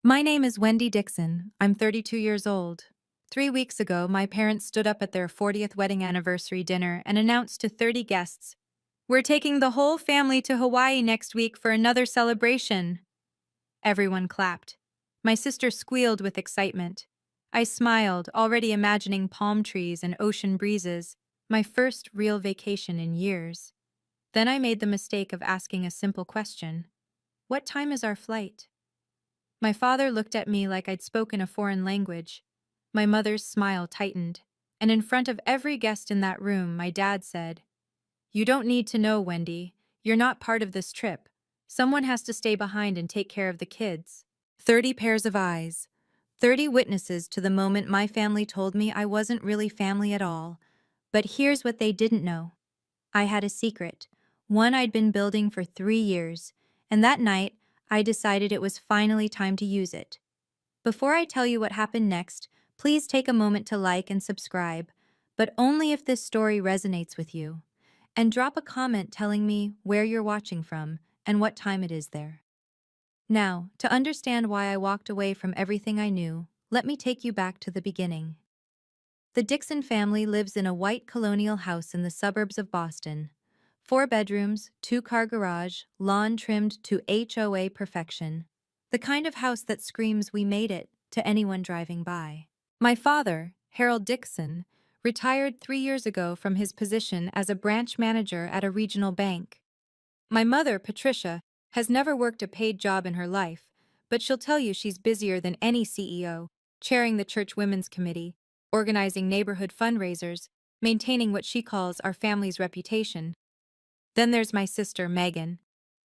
My name is Wendy Dixon. I'm 32 years old. 3 weeks ago, my parents stood up at their 40th wedding anniversary dinner and announced to 30 guests, "We're taking the whole family to Hawaii next week for another celebration." Everyone clapped. My sister squealed with excitement. I smiled, already imagining palm trees and ocean breezes, my first real vacation in years. Then I made the mistake of asking a simple question. What time is our flight? My father looked at me like I'd spoken a foreign language. My mother's smile tightened, and in front of every guest in that room, my dad said, "You don't need to know, Wendy. You're not part of this trip. Someone has to stay behind and take care of the kids." 30 pairs of eyes. 30 witnesses to the moment my family told me I wasn't really family at all. But here's what they didn't know. I had a secret, one I'd been building for 3 years, and that night, I decided it was finally time to use it. Before I tell you what happened next, please take a moment to like and subscribe, but only if this story resonates with you. And drop a comment telling me where you're watching from and what time it is there. Now, to understand why I walked away from everything I knew, let me take you back to the beginning. The Dixon family lives in a white colonial house in the suburbs of Boston. 4 bedrooms, 2-car garage, lawn trimmed to HOA perfection. The kind of house that screams "we made it" to anyone driving by. My father, Harold Dixon, retired 3 years ago from his position as a branch manager at a regional bank. My mother, Patricia, has never worked a paid job in her life, but she'll tell you she's busier than any CEO, chairing the church women's committee, organizing neighborhood fundraisers, maintaining what she calls our family's reputation. Then there's my sister, Megan,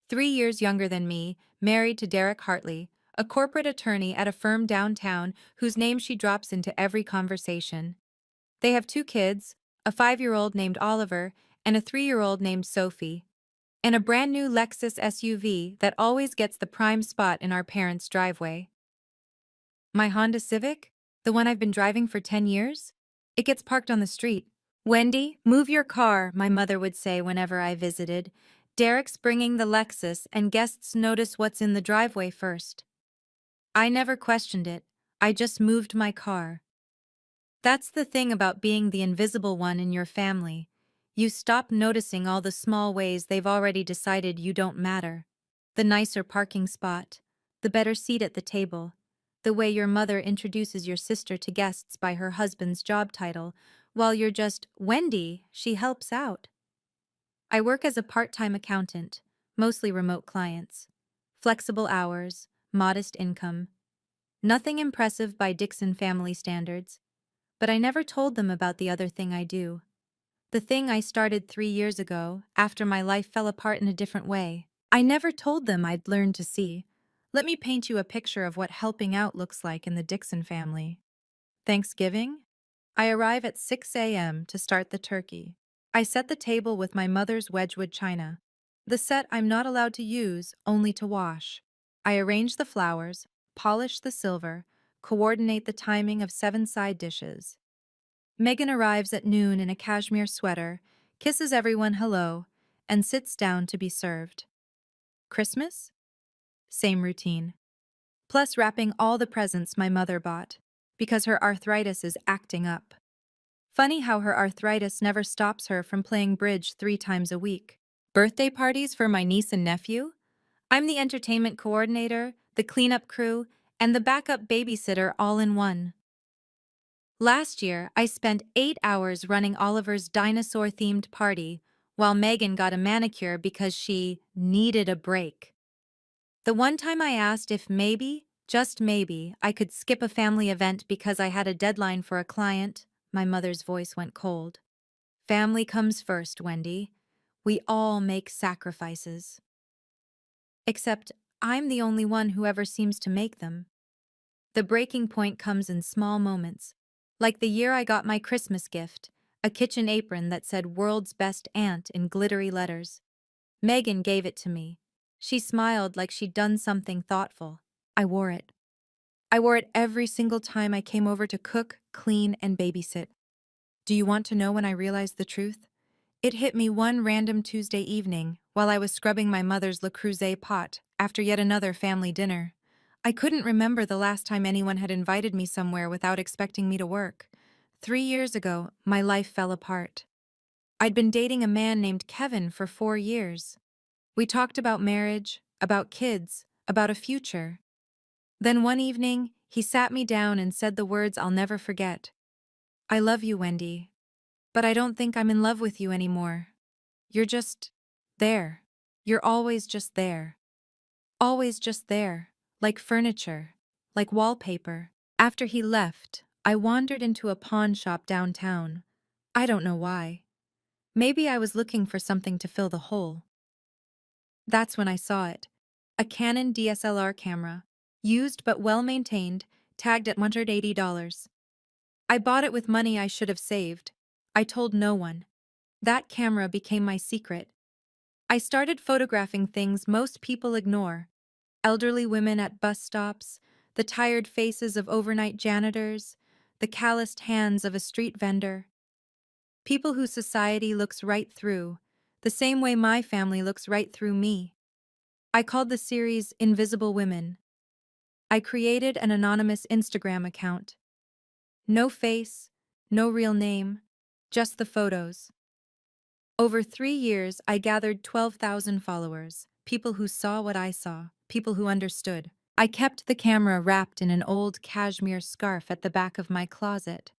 3 years younger than me, married to Derek Hartley, a corporate attorney at a firm downtown whose name she drops into every conversation. They have 2 kids, a 5-year-old named Oliver and a 3-year-old named Sophie, and a brand new Lexus SUV that always gets the prime spot in our parents' driveway. My Honda Civic, the one I've been driving for 10 years, it gets parked on the street. "Wendy, move your car," my mother would say whenever I visited. "Derek's bringing the Lexus and guests notice what's in the driveway first." I never questioned it. I just moved my car. That's the thing about being the invisible one in your family. You stop noticing all the small ways they've already decided you don't matter. The nicer parking spot, the better seat at the table, the way your mother introduces your sister to guests by her husband's job title, while you're just Wendy, she helps out. I work as a part-time accountant, mostly remote clients. Flexible hours, modest income. Nothing impressive by Dixon family standards. But I never told them about the other thing I do. The thing I started 3 years ago, after my life fell apart in a different way. I never told them I'd learned to see. Let me paint you a picture of what helping out looks like in the Dixon family. Thanksgiving? I arrive at 6 a.m. to start the turkey. I set the table with my mother's Wedgwood china, the set I'm not allowed to use, only to wash. I arrange the flowers, polish the silver, coordinate the timing of 7 side dishes. Megan arrives at noon in a cashmere sweater, kisses everyone hello, and sits down to be served. Christmas? Same routine. Plus wrapping all the presents my mother bought, because her arthritis is acting up. Funny how her arthritis never stops her from playing bridge 3 times a week. Birthday parties for my niece and nephew? I'm the entertainment coordinator, the cleanup crew, and the backup babysitter all in one. Last year, I spent 8 hours running Oliver's dinosaur-themed party, while Megan got a manicure because she needed a break. The one time I asked if maybe, just maybe, I could skip a family event because I had a deadline for a client, my mother's voice went cold. Family comes first, Wendy. We all make sacrifices. Except I'm the only one who ever seems to make them. The breaking point comes in small moments, like the year I got my Christmas gift, a kitchen apron that said "World's Best Aunt" in glittery letters. Megan gave it to me. She smiled like she'd done something thoughtful. I wore it. I wore it every single time I came over to cook, clean, and babysit. Do you want to know when I realized the truth? It hit me one random Tuesday evening while I was scrubbing my mother's Le Creuset pot after yet another family dinner. I couldn't remember the last time anyone had invited me somewhere without expecting me to work. 3 years ago, my life fell apart. I'd been dating a man named Kevin for 4 years. We talked about marriage, about kids, about a future. Then one evening, he sat me down and said the words I'll never forget. I love you, Wendy, but I don't think I'm in love with you anymore. You're just there. You're always just there. Always just there, like furniture, like wallpaper. After he left, I wandered into a pawn shop downtown. I don't know why. Maybe I was looking for something to fill the hole. That's when I saw it. A Canon DSLR camera, used but well maintained, tagged at $180. I bought it with money I should have saved. I told no one. That camera became my secret. I started photographing things most people ignore: elderly women at bus stops, the tired faces of overnight janitors, the calloused hands of a street vendor. People who society looks right through, the same way my family looks right through me. I called the series Invisible Women. I created an anonymous Instagram account. No face, no real name, just the photos. Over 3 years, I gathered 12,000 followers, people who saw what I saw, people who understood. I kept the camera wrapped in an old cashmere scarf at the back of my closet.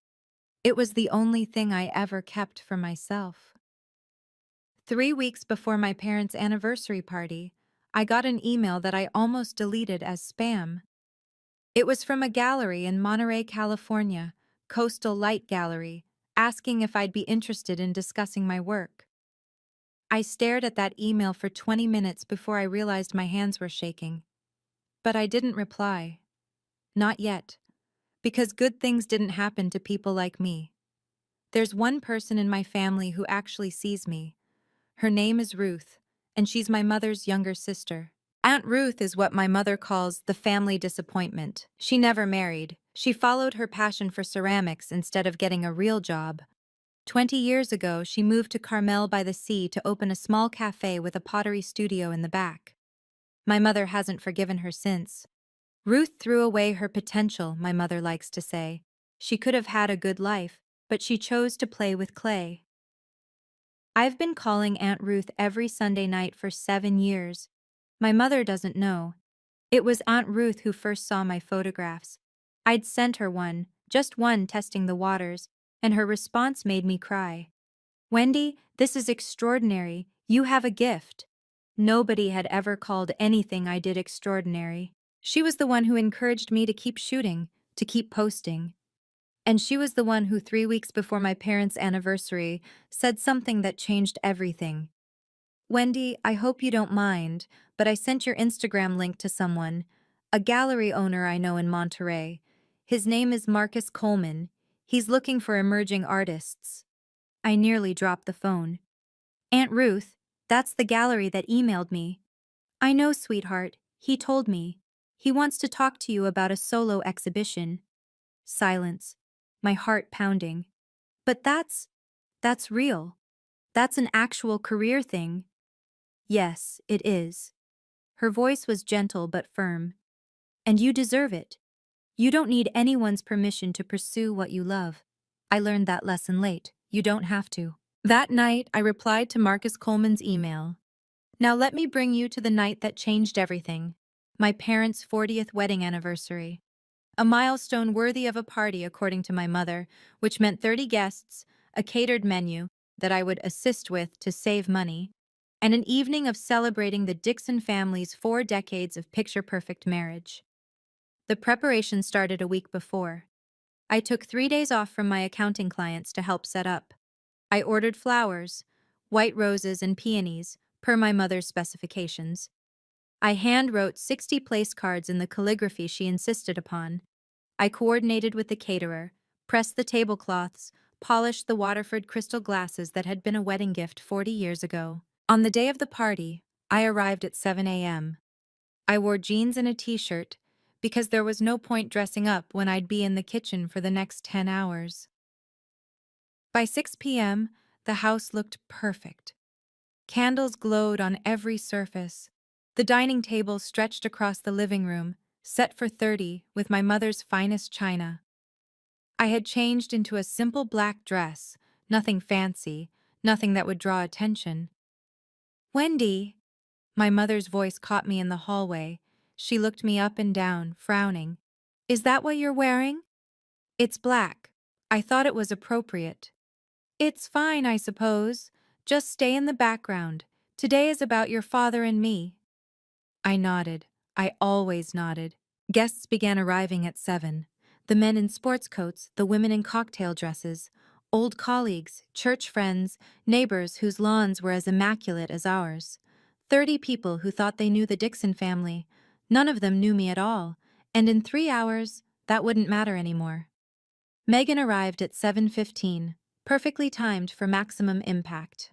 It was the only thing I ever kept for myself. 3 weeks before my parents' anniversary party, I got an email that I almost deleted as spam. It was from a gallery in Monterey, California, Coastal Light Gallery, asking if I'd be interested in discussing my work. I stared at that email for 20 minutes before I realized my hands were shaking. But I didn't reply. Not yet. Because good things didn't happen to people like me. There's one person in my family who actually sees me. Her name is Ruth, and she's my mother's younger sister. Aunt Ruth is what my mother calls the family disappointment. She never married. She followed her passion for ceramics instead of getting a real job. 20 years ago, she moved to Carmel by the Sea to open a small cafe with a pottery studio in the back. My mother hasn't forgiven her since. Ruth threw away her potential, my mother likes to say. She could have had a good life, but she chose to play with clay. I've been calling Aunt Ruth every Sunday night for 7 years. My mother doesn't know. It was Aunt Ruth who first saw my photographs. I'd sent her one, just one, testing the waters, and her response made me cry. Wendy, this is extraordinary. You have a gift. Nobody had ever called anything I did extraordinary. She was the one who encouraged me to keep shooting, to keep posting. And she was the one who 3 weeks before my parents' anniversary said something that changed everything. Wendy, I hope you don't mind, but I sent your Instagram link to someone, a gallery owner I know in Monterey. His name is Marcus Coleman. He's looking for emerging artists. I nearly dropped the phone. Aunt Ruth, that's the gallery that emailed me. I know, sweetheart, he told me. He wants to talk to you about a solo exhibition. Silence, my heart pounding. But that's real. That's an actual career thing. Yes, it is. Her voice was gentle but firm. And you deserve it. You don't need anyone's permission to pursue what you love. I learned that lesson late. You don't have to. That night, I replied to Marcus Coleman's email. Now let me bring you to the night that changed everything. My parents' 40th wedding anniversary. A milestone worthy of a party, according to my mother, which meant 30 guests, a catered menu that I would assist with to save money, and an evening of celebrating the Dixon family's 4 decades of picture-perfect marriage. The preparation started a week before. I took 3 days off from my accounting clients to help set up. I ordered flowers, white roses and peonies, per my mother's specifications. I hand-wrote 60 place cards in the calligraphy she insisted upon. I coordinated with the caterer, pressed the tablecloths, polished the Waterford crystal glasses that had been a wedding gift 40 years ago. On the day of the party, I arrived at 7 a.m. I wore jeans and a t-shirt because there was no point dressing up when I'd be in the kitchen for the next 10 hours. By 6 p.m., the house looked perfect. Candles glowed on every surface. The dining table stretched across the living room, set for 30 with my mother's finest china. I had changed into a simple black dress, nothing fancy, nothing that would draw attention. Wendy, my mother's voice caught me in the hallway. She looked me up and down, frowning. Is that what you're wearing? It's black. I thought it was appropriate. It's fine, I suppose. Just stay in the background. Today is about your father and me. I nodded. I always nodded. Guests began arriving at 7. The men in sports coats, the women in cocktail dresses, old colleagues, church friends, neighbors whose lawns were as immaculate as ours. 30 people who thought they knew the Dixon family. None of them knew me at all, and in 3 hours, that wouldn't matter anymore. Megan arrived at 7:15, perfectly timed for maximum impact.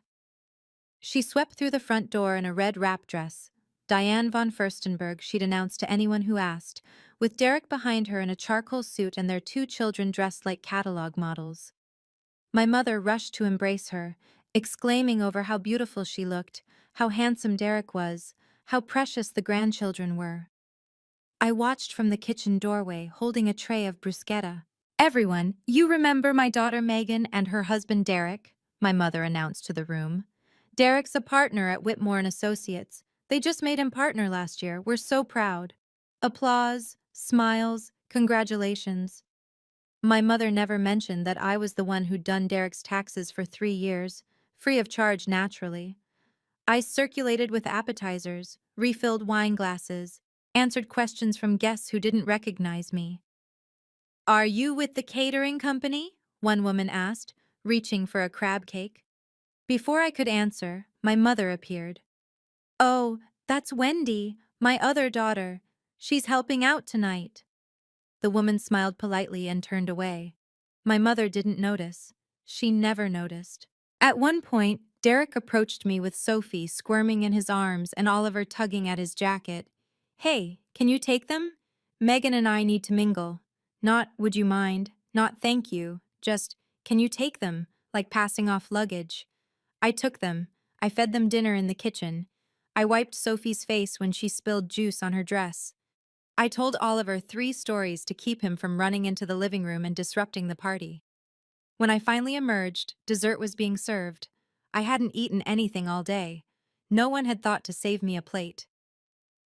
She swept through the front door in a red wrap dress. Diane von Furstenberg, she'd announced to anyone who asked, with Derek behind her in a charcoal suit and their 2 children dressed like catalog models. My mother rushed to embrace her, exclaiming over how beautiful she looked, how handsome Derek was, how precious the grandchildren were. I watched from the kitchen doorway, holding a tray of bruschetta. Everyone, you remember my daughter Megan and her husband Derek? My mother announced to the room. Derek's a partner at Whitmore and Associates. They just made him partner last year. We're so proud. Applause, smiles, congratulations. My mother never mentioned that I was the one who'd done Derek's taxes for 3 years, free of charge naturally. I circulated with appetizers, refilled wine glasses, answered questions from guests who didn't recognize me. Are you with the catering company? One woman asked, reaching for a crab cake. Before I could answer, my mother appeared. Oh, that's Wendy, my other daughter. She's helping out tonight. The woman smiled politely and turned away. My mother didn't notice. She never noticed. At one point, Derek approached me with Sophie squirming in his arms and Oliver tugging at his jacket. Hey, can you take them? Megan and I need to mingle. Not, would you mind? Not, thank you. Just, can you take them? Like passing off luggage. I took them. I fed them dinner in the kitchen. I wiped Sophie's face when she spilled juice on her dress. I told Oliver 3 stories to keep him from running into the living room and disrupting the party. When I finally emerged, dessert was being served. I hadn't eaten anything all day. No one had thought to save me a plate.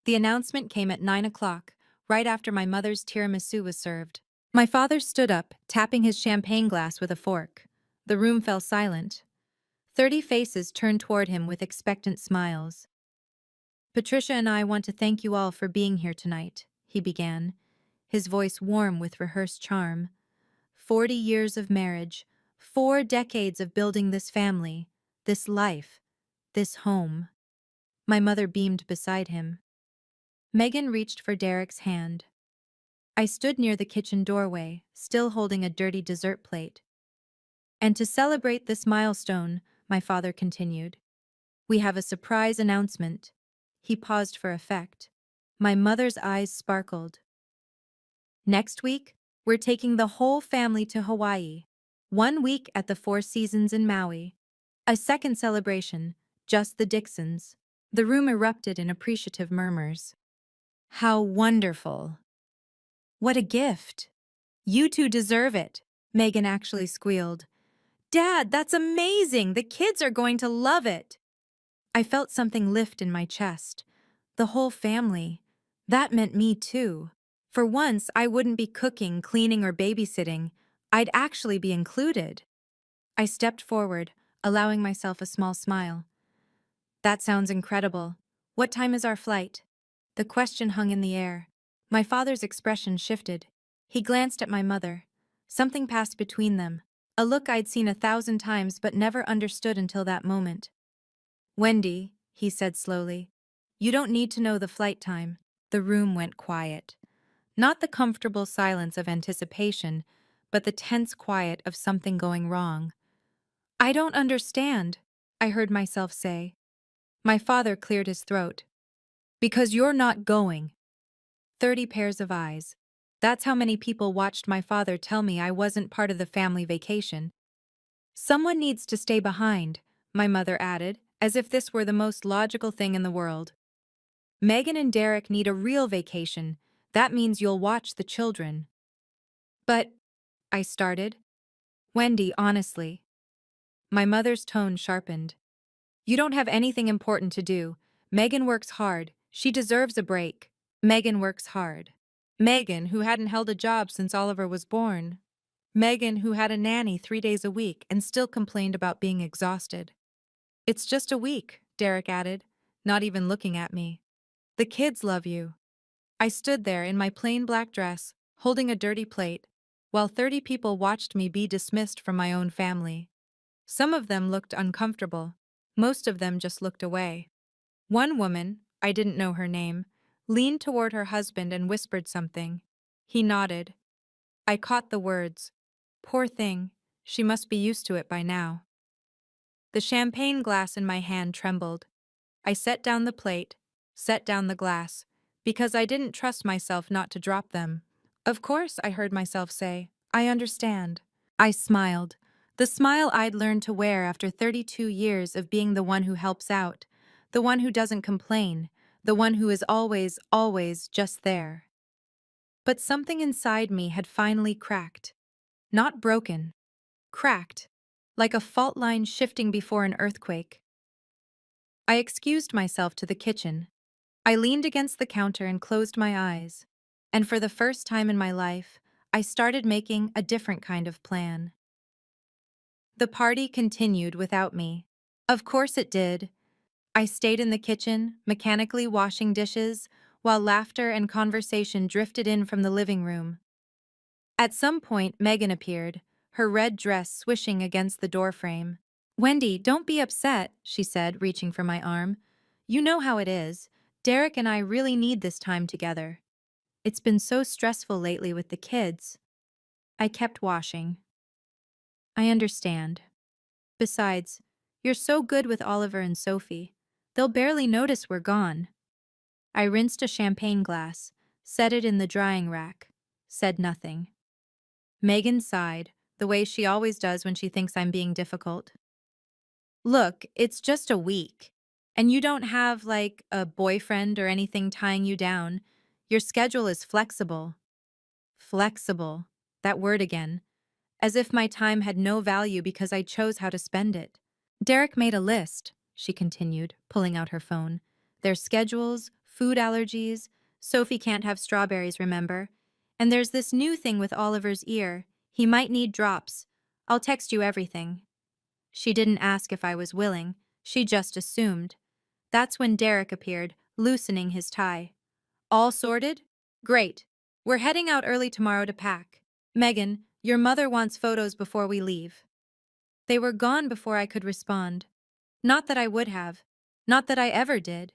The announcement came at 9 o'clock, right after my mother's tiramisu was served. My father stood up, tapping his champagne glass with a fork. The room fell silent. 30 faces turned toward him with expectant smiles. Patricia and I want to thank you all for being here tonight, he began, his voice warm with rehearsed charm. 40 years of marriage, 4 decades of building this family, this life, this home. My mother beamed beside him. Megan reached for Derek's hand. I stood near the kitchen doorway, still holding a dirty dessert plate. And to celebrate this milestone, my father continued, we have a surprise announcement. He paused for effect. My mother's eyes sparkled. Next week, we're taking the whole family to Hawaii. 1 week at the Four Seasons in Maui. A second celebration, just the Dixons. The room erupted in appreciative murmurs. How wonderful. What a gift. You two deserve it, Megan actually squealed. Dad, that's amazing! The kids are going to love it! I felt something lift in my chest. The whole family. That meant me too. For once, I wouldn't be cooking, cleaning, or babysitting. I'd actually be included. I stepped forward, allowing myself a small smile. That sounds incredible. What time is our flight? The question hung in the air. My father's expression shifted. He glanced at my mother. Something passed between them. A look I'd seen 1,000 times but never understood until that moment. Wendy, he said slowly, you don't need to know the flight time. The room went quiet. Not the comfortable silence of anticipation, but the tense quiet of something going wrong. I don't understand, I heard myself say. My father cleared his throat. Because you're not going. 30 pairs of eyes. That's how many people watched my father tell me I wasn't part of the family vacation. Someone needs to stay behind, my mother added, as if this were the most logical thing in the world. Megan and Derek need a real vacation. That means you'll watch the children. But, I started. Wendy, honestly. My mother's tone sharpened. You don't have anything important to do. Megan works hard. She deserves a break. Megan works hard. Megan, who hadn't held a job since Oliver was born. Megan, who had a nanny 3 days a week and still complained about being exhausted. It's just a week, Derek added, not even looking at me. The kids love you. I stood there in my plain black dress, holding a dirty plate, while 30 people watched me be dismissed from my own family. Some of them looked uncomfortable. Most of them just looked away. One woman, I didn't know her name, leaned toward her husband and whispered something. He nodded. I caught the words. Poor thing, she must be used to it by now. The champagne glass in my hand trembled. I set down the plate, set down the glass, because I didn't trust myself not to drop them. Of course, I heard myself say, I understand. I smiled, the smile I'd learned to wear after 32 years of being the one who helps out, the one who doesn't complain, the one who is always, always just there. But something inside me had finally cracked. Not broken. Cracked. Like a fault line shifting before an earthquake. I excused myself to the kitchen. I leaned against the counter and closed my eyes. And for the first time in my life, I started making a different kind of plan. The party continued without me. Of course it did. I stayed in the kitchen, mechanically washing dishes, while laughter and conversation drifted in from the living room. At some point, Megan appeared, her red dress swishing against the doorframe. Wendy, don't be upset, she said, reaching for my arm. You know how it is. Derek and I really need this time together. It's been so stressful lately with the kids. I kept washing. I understand. Besides, you're so good with Oliver and Sophie. They'll barely notice we're gone. I rinsed a champagne glass, set it in the drying rack, said nothing. Megan sighed, the way she always does when she thinks I'm being difficult. Look, it's just a week. And you don't have, like, a boyfriend or anything tying you down. Your schedule is flexible. Flexible. That word again. As if my time had no value because I chose how to spend it. Derek made a list, she continued, pulling out her phone. Their schedules, food allergies. Sophie can't have strawberries, remember? And there's this new thing with Oliver's ear. He might need drops. I'll text you everything. She didn't ask if I was willing. She just assumed. That's when Derek appeared, loosening his tie. All sorted? Great. We're heading out early tomorrow to pack. Megan, your mother wants photos before we leave. They were gone before I could respond. Not that I would have. Not that I ever did.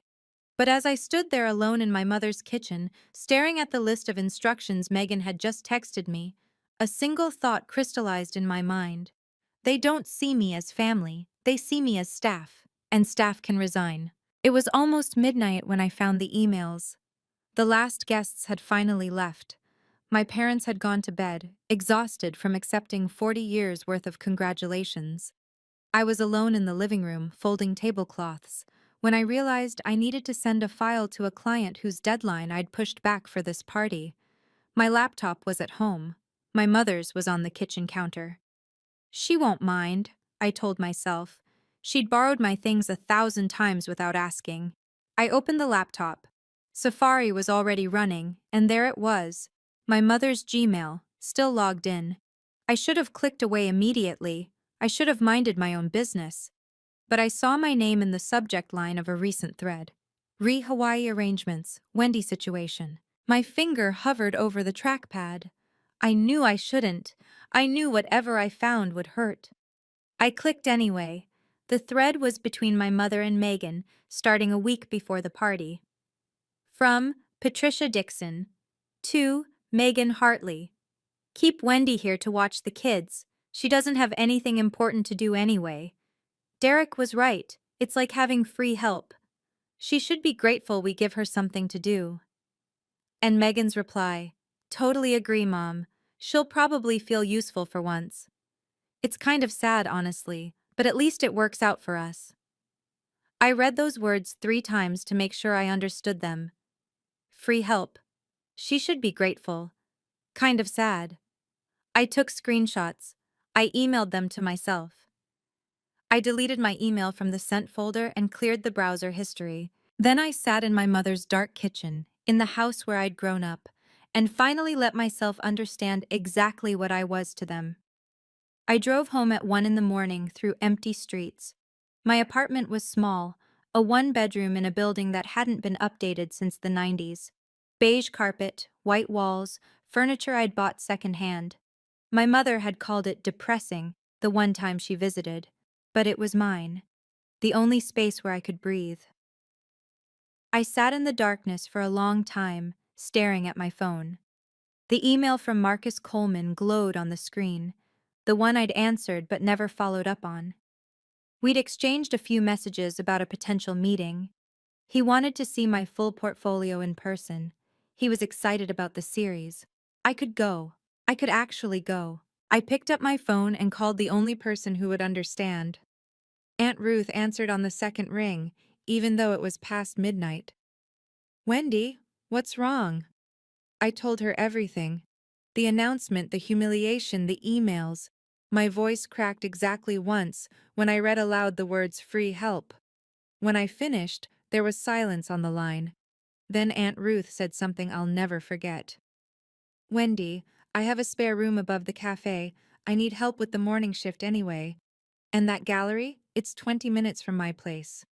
But as I stood there alone in my mother's kitchen, staring at the list of instructions Megan had just texted me, a single thought crystallized in my mind. They don't see me as family, they see me as staff, and staff can resign. It was almost midnight when I found the emails. The last guests had finally left. My parents had gone to bed, exhausted from accepting 40 years' worth of congratulations. I was alone in the living room, folding tablecloths, when I realized I needed to send a file to a client whose deadline I'd pushed back for this party. My laptop was at home. My mother's was on the kitchen counter. She won't mind, I told myself. She'd borrowed my things 1,000 times without asking. I opened the laptop. Safari was already running, and there it was. My mother's Gmail, still logged in. I should have clicked away immediately. I should have minded my own business. But I saw my name in the subject line of a recent thread. Hawaii arrangements, Wendy situation. My finger hovered over the trackpad. I knew I shouldn't. I knew whatever I found would hurt. I clicked anyway. The thread was between my mother and Megan, starting a week before the party. From Patricia Dixon. To Megan Hartley. Keep Wendy here to watch the kids. She doesn't have anything important to do anyway. Derek was right. It's like having free help. She should be grateful we give her something to do. And Megan's reply. Totally agree, Mom. She'll probably feel useful for once. It's kind of sad, honestly, but at least it works out for us. I read those words 3 times to make sure I understood them. Free help. She should be grateful. Kind of sad. I took screenshots. I emailed them to myself. I deleted my email from the sent folder and cleared the browser history. Then I sat in my mother's dark kitchen, in the house where I'd grown up, and finally let myself understand exactly what I was to them. I drove home at 1 in the morning through empty streets. My apartment was small, a one-bedroom in a building that hadn't been updated since the 90s. Beige carpet, white walls, furniture I'd bought secondhand. My mother had called it depressing the one time she visited, but it was mine, the only space where I could breathe. I sat in the darkness for a long time, staring at my phone. The email from Marcus Coleman glowed on the screen, the one I'd answered but never followed up on. We'd exchanged a few messages about a potential meeting. He wanted to see my full portfolio in person. He was excited about the series. I could go. I could actually go. I picked up my phone and called the only person who would understand. Aunt Ruth answered on the second ring, even though it was past midnight. "Wendy, what's wrong?" I told her everything. The announcement, the humiliation, the emails. My voice cracked exactly once when I read aloud the words "free help." When I finished, there was silence on the line. Then Aunt Ruth said something I'll never forget. "Wendy, I have a spare room above the cafe. I need help with the morning shift anyway. And that gallery? It's 20 minutes from my place."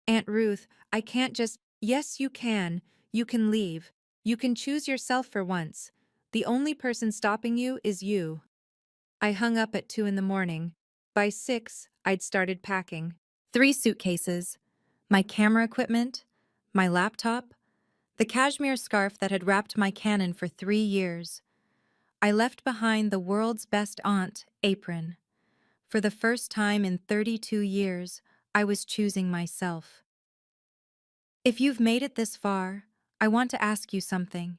"Aunt Ruth, I can't just—" "Yes, you can. You can leave. You can choose yourself for once. The only person stopping you is you." I hung up at 2 in the morning. By 6, I'd started packing. 3 suitcases. My camera equipment, my laptop, the cashmere scarf that had wrapped my Canon for 3 years. I left behind the world's best aunt apron. For the first time in 32 years, I was choosing myself. If you've made it this far, I want to ask you something.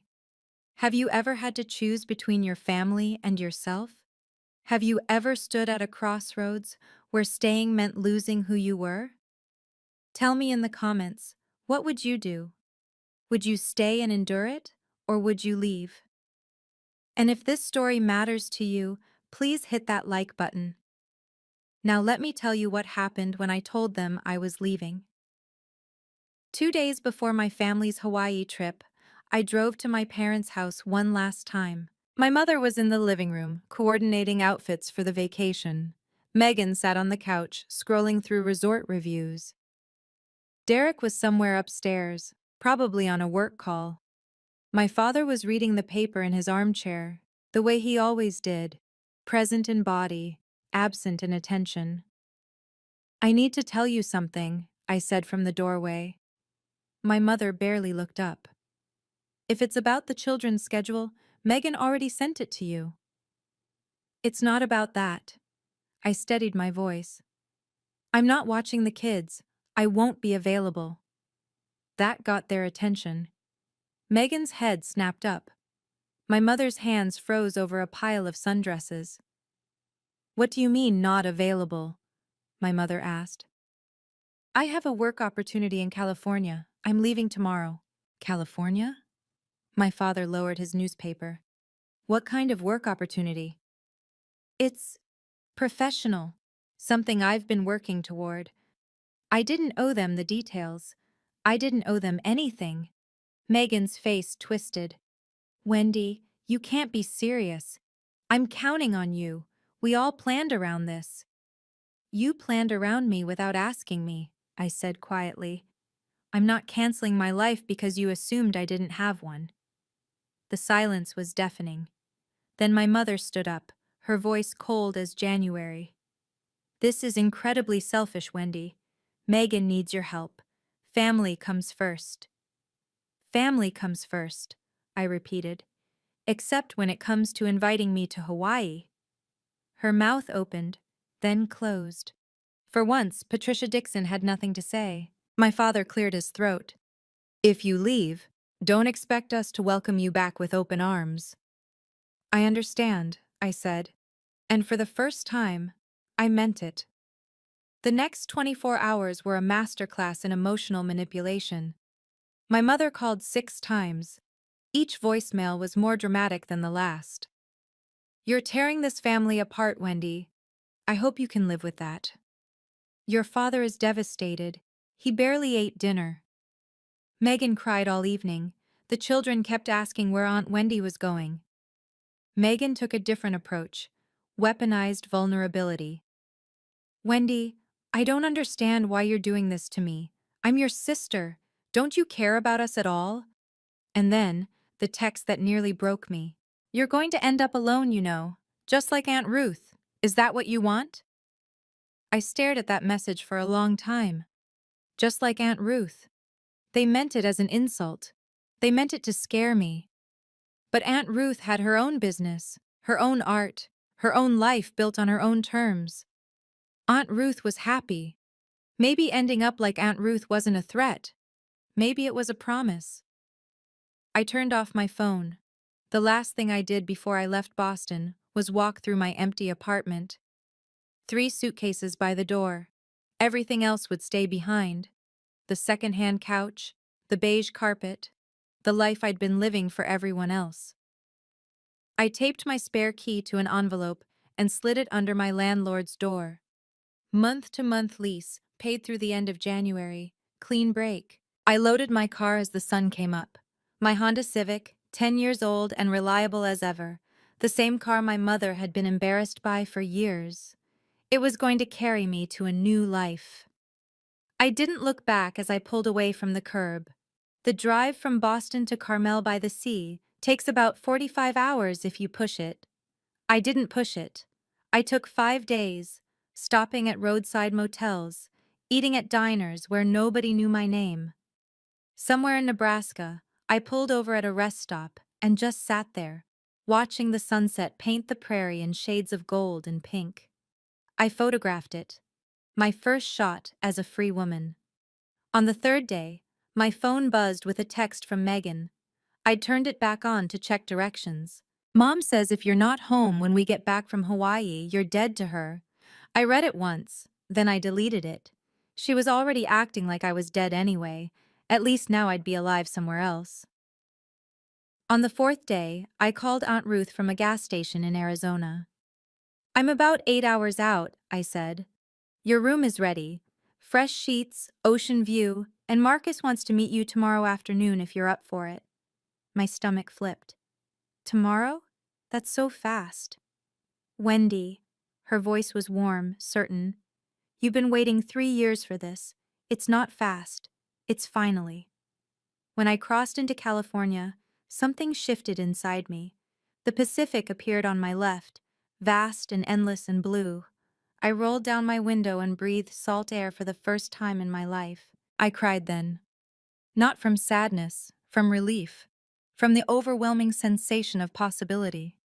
Have you ever had to choose between your family and yourself? Have you ever stood at a crossroads where staying meant losing who you were? Tell me in the comments, what would you do? Would you stay and endure it, or would you leave? And if this story matters to you, please hit that like button. Now let me tell you what happened when I told them I was leaving. 2 days before my family's Hawaii trip, I drove to my parents' house one last time. My mother was in the living room, coordinating outfits for the vacation. Megan sat on the couch, scrolling through resort reviews. Derek was somewhere upstairs, probably on a work call. My father was reading the paper in his armchair, the way he always did, present in body, absent in attention. "I need to tell you something," I said from the doorway. My mother barely looked up. "If it's about the children's schedule, Megan already sent it to you." "It's not about that." I steadied my voice. "I'm not watching the kids. I won't be available." That got their attention. Megan's head snapped up. My mother's hands froze over a pile of sundresses. "What do you mean, not available?" my mother asked. "I have a work opportunity in California. I'm leaving tomorrow." "California?" My father lowered his newspaper. "What kind of work opportunity?" "It's professional. Something I've been working toward." I didn't owe them the details. I didn't owe them anything. Megan's face twisted. "Wendy, you can't be serious. I'm counting on you. We all planned around this." "You planned around me without asking me," I said quietly. "I'm not canceling my life because you assumed I didn't have one." The silence was deafening. Then my mother stood up, her voice cold as January. "This is incredibly selfish, Wendy. Megan needs your help. Family comes first." "Family comes first," I repeated. "Except when it comes to inviting me to Hawaii." Her mouth opened, then closed. For once, Patricia Dixon had nothing to say. My father cleared his throat. "If you leave, don't expect us to welcome you back with open arms." "I understand," I said. And for the first time, I meant it. The next 24 hours were a masterclass in emotional manipulation. My mother called 6 times. Each voicemail was more dramatic than the last. "You're tearing this family apart, Wendy. I hope you can live with that. Your father is devastated. He barely ate dinner. Megan cried all evening. The children kept asking where Aunt Wendy was going." Megan took a different approach, weaponized vulnerability. "Wendy, I don't understand why you're doing this to me. I'm your sister. Don't you care about us at all?" And then, the text that nearly broke me. "You're going to end up alone, you know, just like Aunt Ruth. Is that what you want?" I stared at that message for a long time. Just like Aunt Ruth. They meant it as an insult. They meant it to scare me. But Aunt Ruth had her own business, her own art, her own life built on her own terms. Aunt Ruth was happy. Maybe ending up like Aunt Ruth wasn't a threat. Maybe it was a promise. I turned off my phone. The last thing I did before I left Boston was walk through my empty apartment. 3 suitcases by the door. Everything else would stay behind. The second-hand couch, the beige carpet, the life I'd been living for everyone else. I taped my spare key to an envelope and slid it under my landlord's door. Month-to-month lease, paid through the end of January. Clean break. I loaded my car as the sun came up. My Honda Civic, 10 years old and reliable as ever. The same car my mother had been embarrassed by for years. It was going to carry me to a new life. I didn't look back as I pulled away from the curb. The drive from Boston to Carmel by the Sea takes about 45 hours if you push it. I didn't push it. I took 5 days, stopping at roadside motels, eating at diners where nobody knew my name. Somewhere in Nebraska, I pulled over at a rest stop and just sat there, watching the sunset paint the prairie in shades of gold and pink. I photographed it, my first shot as a free woman. On the 3rd day, my phone buzzed with a text from Megan. I turned it back on to check directions. "Mom says if you're not home when we get back from Hawaii, you're dead to her." I read it once, then I deleted it. She was already acting like I was dead anyway. At least now I'd be alive somewhere else. On the 4th day, I called Aunt Ruth from a gas station in Arizona. "I'm about 8 hours out," I said. "Your room is ready. Fresh sheets, ocean view, and Marcus wants to meet you tomorrow afternoon if you're up for it." My stomach flipped. "Tomorrow? That's so fast." "Wendy." Her voice was warm, certain. "You've been waiting 3 years for this. It's not fast. It's finally." When I crossed into California, something shifted inside me. The Pacific appeared on my left, vast and endless and blue. I rolled down my window and breathed salt air for the first time in my life. I cried then. Not from sadness, from relief, from the overwhelming sensation of possibility.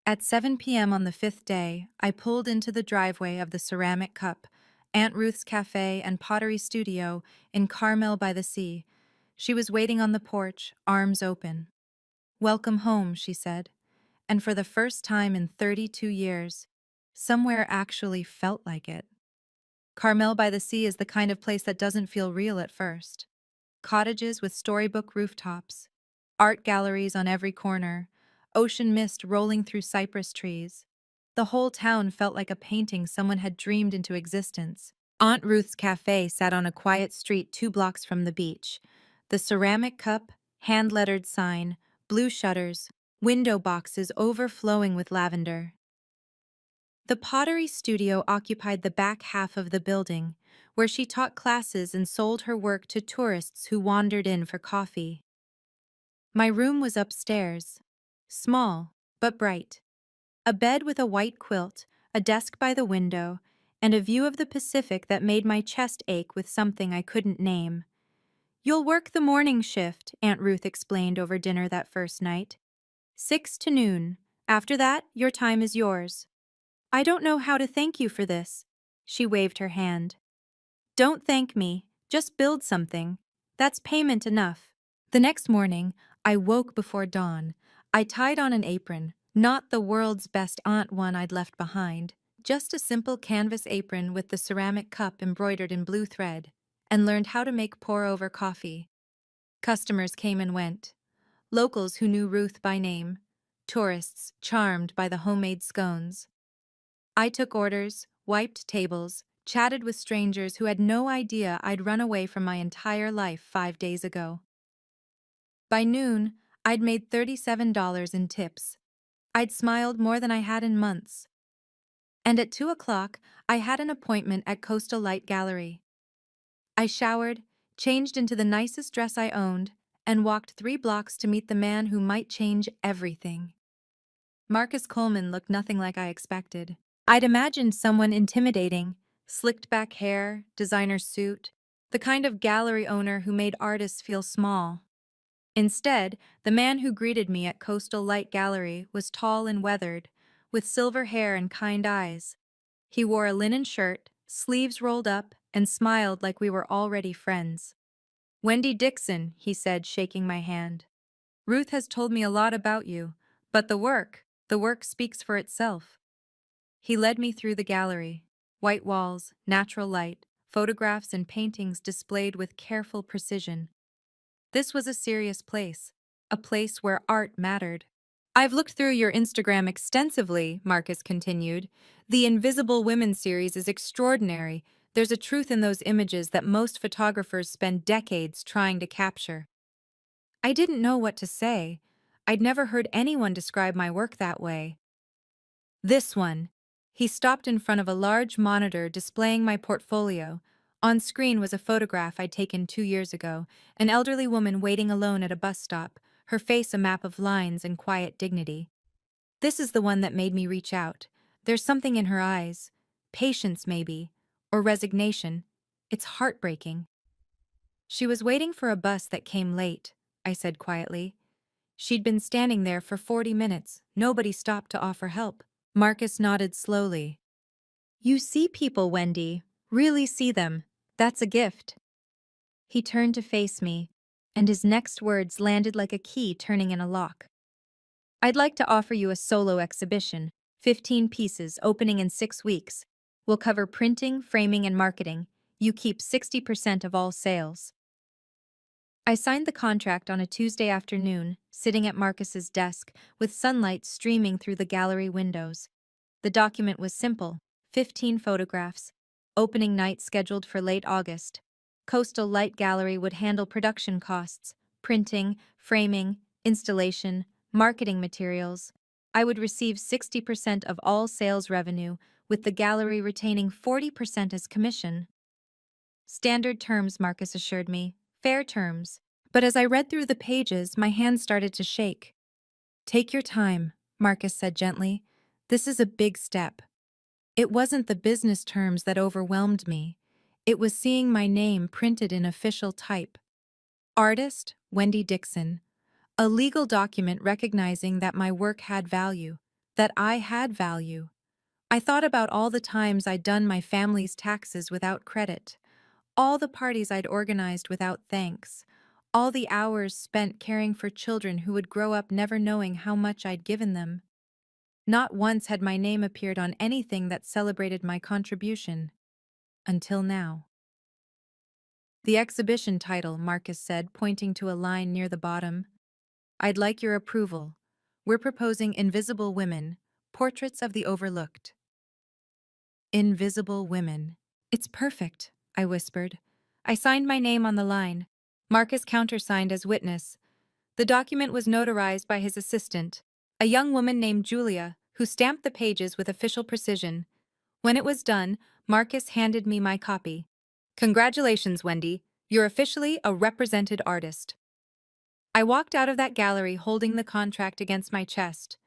At 7 p.m. on the 5th day, I pulled into the driveway of the Ceramic Cup, Aunt Ruth's Cafe and Pottery Studio in Carmel by the Sea. She was waiting on the porch, arms open. "Welcome home," she said, and for the first time in 32 years, somewhere actually felt like it. Carmel by the Sea is the kind of place that doesn't feel real at first. Cottages with storybook rooftops, art galleries on every corner, ocean mist rolling through cypress trees. The whole town felt like a painting someone had dreamed into existence. Aunt Ruth's Cafe sat on a quiet street 2 blocks from the beach. The ceramic cup, hand-lettered sign, blue shutters, window boxes overflowing with lavender. The pottery studio occupied the back half of the building, where she taught classes and sold her work to tourists who wandered in for coffee. My room was upstairs, small but bright. A bed with a white quilt, a desk by the window, and a view of the Pacific that made my chest ache with something I couldn't name. "You'll work the morning shift," Aunt Ruth explained over dinner that first night. 6 to noon. After that, your time is yours. "I don't know how to thank you for this." She waved her hand. "Don't thank me. Just build something. That's payment enough." The next morning, I woke before dawn. I tied on an apron, not the world's best aunt one I'd left behind, just a simple canvas apron with the ceramic cup embroidered in blue thread, and learned how to make pour-over coffee. Customers came and went. locals who knew Ruth by name, tourists charmed by the homemade scones. I took orders, wiped tables, chatted with strangers who had no idea I'd run away from my entire life 5 days ago. By noon, I'd made $37 in tips. I'd smiled more than I had in months. And at 2 o'clock, I had an appointment at Coastal Light Gallery. I showered, changed into the nicest dress I owned, and walked 3 blocks to meet the man who might change everything. Marcus Coleman looked nothing like I expected. I'd imagined someone intimidating, slicked back hair, designer suit, the kind of gallery owner who made artists feel small. Instead, the man who greeted me at Coastal Light Gallery was tall and weathered, with silver hair and kind eyes. He wore a linen shirt, sleeves rolled up, and smiled like we were already friends. "Wendy Dixon," he said, shaking my hand. "Ruth has told me a lot about you, but the work speaks for itself." He led me through the gallery. White walls, natural light, photographs and paintings displayed with careful precision. This was a serious place, a place where art mattered. "I've looked through your Instagram extensively," Marcus continued. "The Invisible Women series is extraordinary. There's a truth in those images that most photographers spend decades trying to capture." I didn't know what to say. I'd never heard anyone describe my work that way. "This one." He stopped in front of a large monitor displaying my portfolio. On screen was a photograph I'd taken 2 years ago, an elderly woman waiting alone at a bus stop, her face a map of lines and quiet dignity. "This is the one that made me reach out. There's something in her eyes. Patience, maybe. Or resignation. It's heartbreaking." "She was waiting for a bus that came late," I said quietly. "She'd been standing there for 40 minutes. Nobody stopped to offer help." Marcus nodded slowly. "You see people, Wendy. Really see them. That's a gift." He turned to face me, and his next words landed like a key turning in a lock. "I'd like to offer you a solo exhibition, 15 pieces, opening in 6 weeks. We'll cover printing, framing, and marketing. You keep 60% of all sales." I signed the contract on a Tuesday afternoon, sitting at Marcus's desk, with sunlight streaming through the gallery windows. The document was simple: 15 photographs. Opening night scheduled for late August. Coastal Light Gallery would handle production costs, printing, framing, installation, marketing materials. I would receive 60% of all sales revenue, with the gallery retaining 40% as commission. "Standard terms," Marcus assured me. "Fair terms." But as I read through the pages, my hands started to shake. "Take your time," Marcus said gently. "This is a big step." It wasn't the business terms that overwhelmed me. It was seeing my name printed in official type. Artist, Wendy Dixon. A legal document recognizing that my work had value, that I had value. I thought about all the times I'd done my family's taxes without credit, all the parties I'd organized without thanks, all the hours spent caring for children who would grow up never knowing how much I'd given them. Not once had my name appeared on anything that celebrated my contribution. Until now. "The exhibition title," Marcus said, pointing to a line near the bottom. "I'd like your approval. We're proposing Invisible Women, Portraits of the Overlooked." Invisible Women. "It's perfect," I whispered. I signed my name on the line. Marcus countersigned as witness. The document was notarized by his assistant, a young woman named Julia, who stamped the pages with official precision. When it was done, Marcus handed me my copy. "Congratulations, Wendy. You're officially a represented artist." I walked out of that gallery holding the contract against my chest.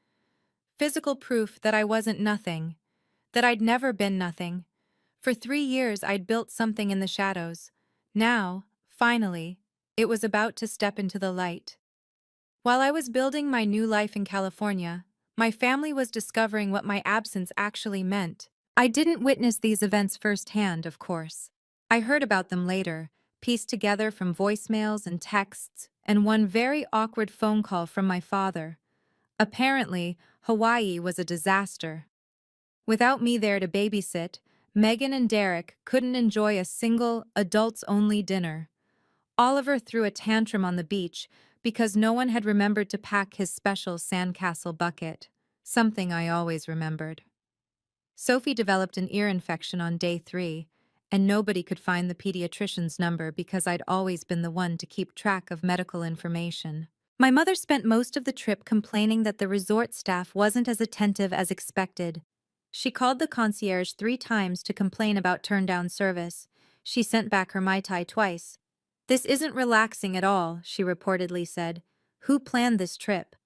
Physical proof that I wasn't nothing, that I'd never been nothing. For 3 years, I'd built something in the shadows. Now, finally, it was about to step into the light. While I was building my new life in California, my family was discovering what my absence actually meant. I didn't witness these events firsthand, of course. I heard about them later, pieced together from voicemails and texts, and one very awkward phone call from my father. Apparently, Hawaii was a disaster. Without me there to babysit, Megan and Derek couldn't enjoy a single, adults-only dinner. Oliver threw a tantrum on the beach because no one had remembered to pack his special sandcastle bucket, something I always remembered. Sophie developed an ear infection on day 3, and nobody could find the pediatrician's number because I'd always been the one to keep track of medical information. My mother spent most of the trip complaining that the resort staff wasn't as attentive as expected. She called the concierge 3 times to complain about turned-down service. She sent back her Mai Tai twice. "This isn't relaxing at all," she reportedly said. "Who planned this trip?"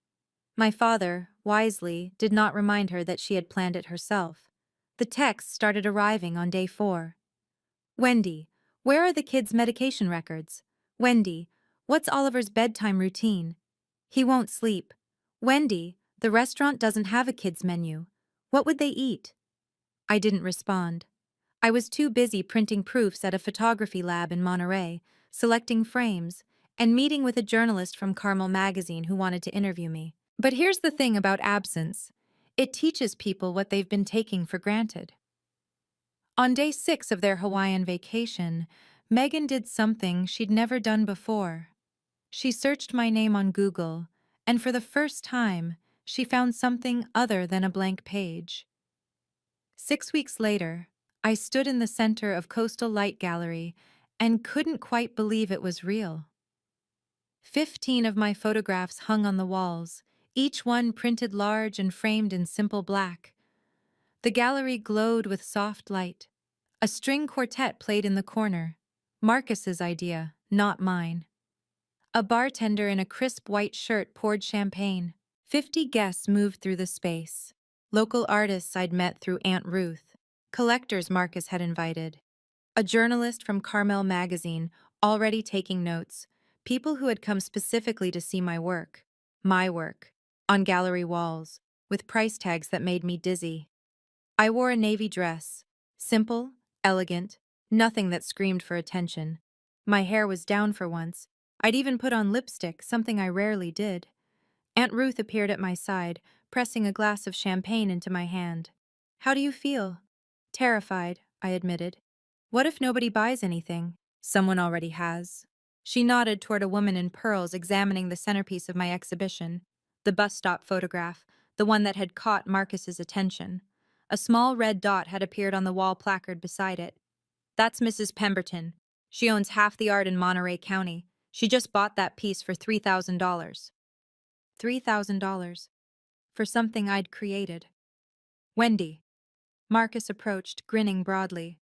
My father, wisely, did not remind her that she had planned it herself. The texts started arriving on day 4. "Wendy, where are the kids' medication records? Wendy, what's Oliver's bedtime routine? He won't sleep. Wendy, the restaurant doesn't have a kids' menu. What would they eat?" I didn't respond. I was too busy printing proofs at a photography lab in Monterey, selecting frames, and meeting with a journalist from Carmel magazine who wanted to interview me. But here's the thing about absence. It teaches people what they've been taking for granted. On day 6 of their Hawaiian vacation, Megan did something she'd never done before. She searched my name on Google, and for the first time, she found something other than a blank page. 6 weeks later, I stood in the center of Coastal Light Gallery and couldn't quite believe it was real. 15 of my photographs hung on the walls, each one printed large and framed in simple black. The gallery glowed with soft light. A string quartet played in the corner. Marcus's idea, not mine. A bartender in a crisp white shirt poured champagne. 50 guests moved through the space. Local artists I'd met through Aunt Ruth. Collectors Marcus had invited. A journalist from Carmel magazine, already taking notes. People who had come specifically to see my work, on gallery walls, with price tags that made me dizzy. I wore a navy dress. Simple, elegant, nothing that screamed for attention. My hair was down for once. I'd even put on lipstick, something I rarely did. Aunt Ruth appeared at my side, pressing a glass of champagne into my hand. "How do you feel?" "Terrified," I admitted. "What if nobody buys anything?" "Someone already has." She nodded toward a woman in pearls examining the centerpiece of my exhibition, the bus stop photograph, the one that had caught Marcus's attention. A small red dot had appeared on the wall placard beside it. "That's Mrs. Pemberton. She owns half the art in Monterey County. She just bought that piece for $3,000. $3,000. For something I'd created. "Wendy." Marcus approached, grinning broadly.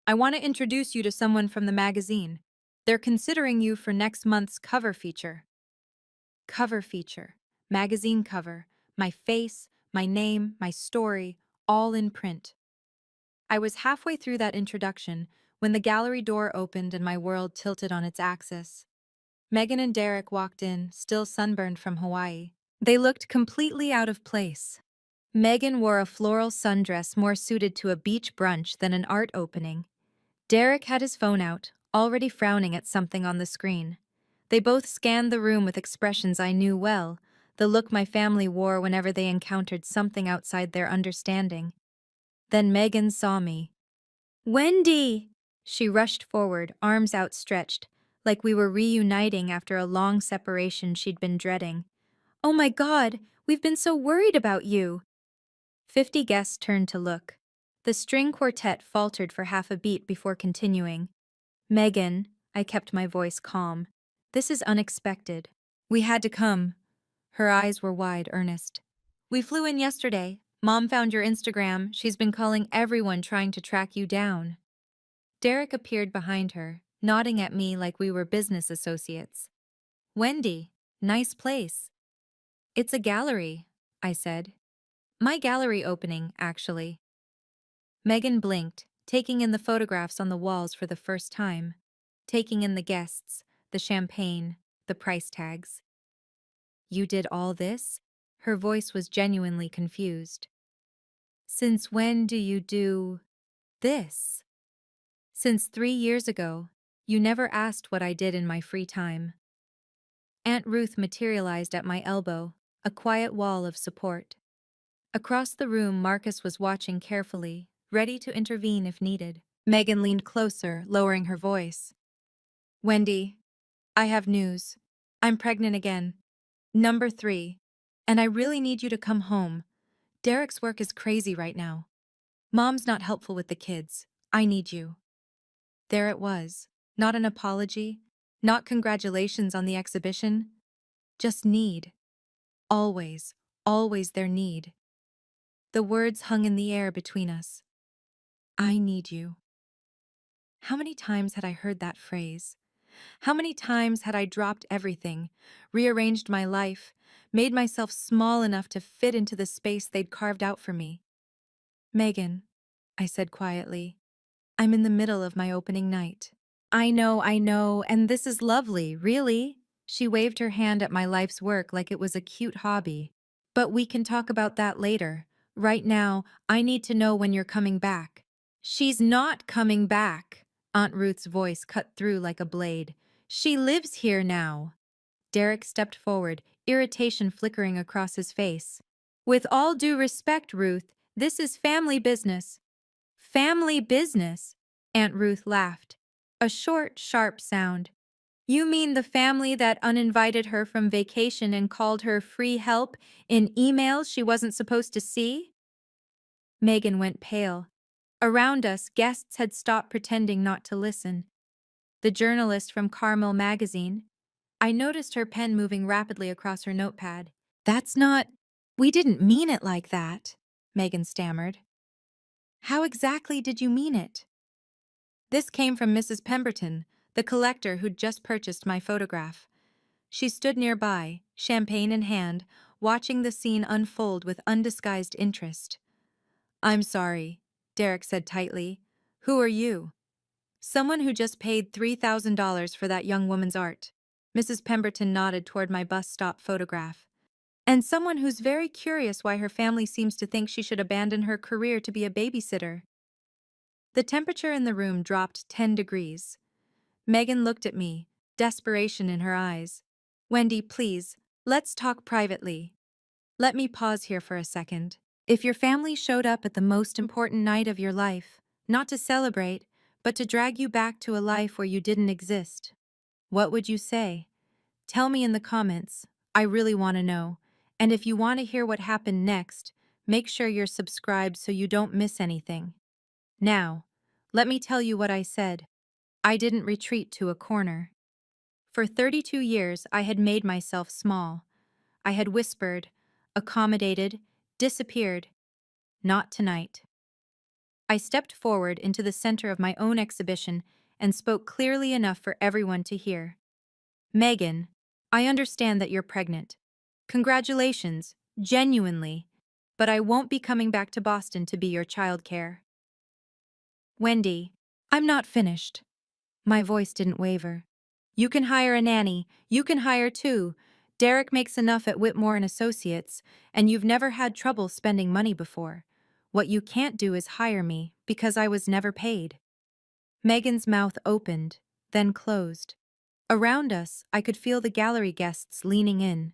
"I want to introduce you to someone from the magazine. They're considering you for next month's cover feature." Cover feature. Magazine cover. My face, my name, my story, all in print. I was halfway through that introduction when the gallery door opened and my world tilted on its axis. Megan and Derek walked in, still sunburned from Hawaii. They looked completely out of place. Megan wore a floral sundress more suited to a beach brunch than an art opening. Derek had his phone out, already frowning at something on the screen. They both scanned the room with expressions I knew well, the look my family wore whenever they encountered something outside their understanding. Then Megan saw me. "Wendy!" She rushed forward, arms outstretched, like we were reuniting after a long separation she'd been dreading. "Oh my God, we've been so worried about you!" 50 guests turned to look. The string quartet faltered for half a beat before continuing. "Megan," I kept my voice calm, "this is unexpected. We had to come." Her eyes were wide, earnest. "We flew in yesterday. Mom found your Instagram. She's been calling everyone trying to track you down." Derek appeared behind her, nodding at me like we were business associates. "Wendy, nice place." "It's a gallery," I said. "My gallery opening, actually." Megan blinked, taking in the photographs on the walls for the first time, taking in the guests, the champagne, the price tags. "You did all this?" Her voice was genuinely confused. "Since when do you do this?" "Since 3 years ago. You never asked what I did in my free time." Aunt Ruth materialized at my elbow, a quiet wall of support. Across the room, Marcus was watching carefully, ready to intervene if needed. Megan leaned closer, lowering her voice. "Wendy, I have news." I'm pregnant again. Number 3. And I really need you to come home. Derek's work is crazy right now. Mom's not helpful with the kids. I need you. There it was. Not an apology. Not congratulations on the exhibition. Just need. Always, always their need. The words hung in the air between us. I need you. How many times had I heard that phrase? How many times had I dropped everything, rearranged my life, made myself small enough to fit into the space they'd carved out for me? Megan, I said quietly, I'm in the middle of my opening night. I know, and this is lovely, really. She waved her hand at my life's work like it was a cute hobby. But we can talk about that later. Right now, I need to know when you're coming back. She's not coming back. Aunt Ruth's voice cut through like a blade. She lives here now. Derek stepped forward, irritation flickering across his face. With all due respect, Ruth, this is family business. Family business? Aunt Ruth laughed. A short, sharp sound. You mean the family that uninvited her from vacation and called her free help in emails she wasn't supposed to see? Megan went pale. Around us, guests had stopped pretending not to listen. The journalist from Carmel magazine. I noticed her pen moving rapidly across her notepad. That's not... We didn't mean it like that, Megan stammered. How exactly did you mean it? This came from Mrs. Pemberton, the collector who'd just purchased my photograph. She stood nearby, champagne in hand, watching the scene unfold with undisguised interest. I'm sorry, Derek said tightly. Who are you? Someone who just paid $3,000 for that young woman's art. Mrs. Pemberton nodded toward my bus stop photograph. And someone who's very curious why her family seems to think she should abandon her career to be a babysitter. The temperature in the room dropped 10 degrees. Megan looked at me, desperation in her eyes. Wendy, please, let's talk privately. Let me pause here for a second. If your family showed up at the most important night of your life, not to celebrate, but to drag you back to a life where you didn't exist, what would you say? Tell me in the comments. I really want to know. And if you want to hear what happened next, make sure you're subscribed so you don't miss anything. Now, let me tell you what I said. I didn't retreat to a corner. For 32 years, I had made myself small. I had whispered, accommodated, disappeared. Not tonight. I stepped forward into the center of my own exhibition and spoke clearly enough for everyone to hear. Megan, I understand that you're pregnant. Congratulations, genuinely. But I won't be coming back to Boston to be your childcare. Wendy, I'm not finished. My voice didn't waver. You can hire a nanny. You can hire two. Derek makes enough at Whitmore and Associates, and you've never had trouble spending money before. What you can't do is hire me, because I was never paid. Megan's mouth opened, then closed. Around us, I could feel the gallery guests leaning in.